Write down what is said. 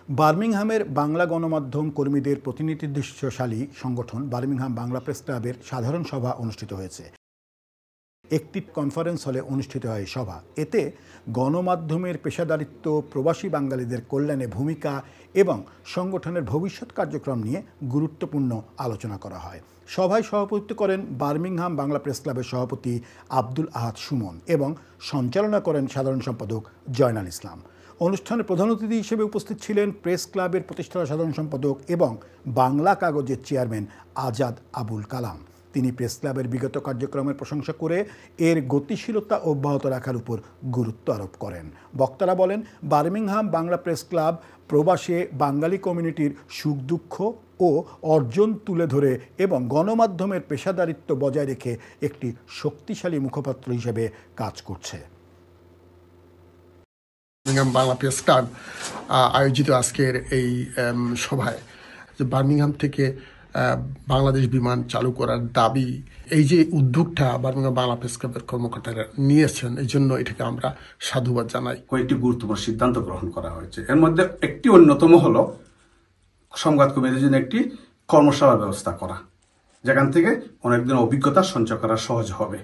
বার্মিংহামের বাংলা গণমাধ্যম কর্মীদের প্রতিনিধিত্বশালী সংগঠন বার্মিংহাম বাংলা প্রেস ক্লাবের সাধারণ সভা অনুষ্ঠিত হয়েছে। একটি কনফারেন্স হলে অনুষ্ঠিত হয় সভা। এতে গণমাধ্যমের পেশাদারিত্ব, প্রবাসী বাঙালিদের কল্যাণে ভূমিকা এবং সংগঠনের ভবিষ্যৎ কার্যক্রম নিয়ে গুরুত্বপূর্ণ আলোচনা করা হয়। সভায় সভাপতিত্ব করেন বার্মিংহাম বাংলা প্রেস ক্লাবের সভাপতি আব্দুল আহাদ সুমন এবং সঞ্চালনা করেন সাধারণ সম্পাদক জয়নাল ইসলাম। অনুষ্ঠানে প্রধান অতিথি হিসেবে উপস্থিত ছিলেন প্রেস ক্লাবের প্রতিষ্ঠাতা সাধারণ সম্পাদক এবং বাংলা কাগজের চেয়ারম্যান আজাদ আবুল কালাম। তিনি প্রেস ক্লাবের বিগত কার্যক্রমের প্রশংসা করে এর গতিশীলতা অব্যাহত রাখার উপর গুরুত্ব আরোপ করেন। বক্তারা বলেন, বার্মিংহাম বাংলা প্রেস ক্লাব প্রবাসে বাঙালি কমিউনিটির সুখ দুঃখ ও অর্জন তুলে ধরে এবং গণমাধ্যমের পেশাদারিত্ব বজায় রেখে একটি শক্তিশালী মুখপাত্র হিসেবে কাজ করছে। বাংলা প্রেস ক্লাব আয়োজিত আজকের এই সভায় যে বার্মিংহাম থেকে বাংলাদেশ বিমান চালু করার দাবি, এই যে উদ্যোগটা বার্মিংহাম বাংলা প্রেস ক্লাবের কর্মকর্তারা নিয়েছেন, এই জন্য এটাকে আমরা সাধুবাদ জানাই। কয়েকটি গুরুত্বপূর্ণ সিদ্ধান্ত গ্রহণ করা হয়েছে। এর মধ্যে একটি অন্যতম হলো সংবাদ কর্মীদের জন্য একটি কর্মশালার ব্যবস্থা করা, যেখান থেকে অনেকদিন অভিজ্ঞতা সঞ্চয় করা সহজ হবে।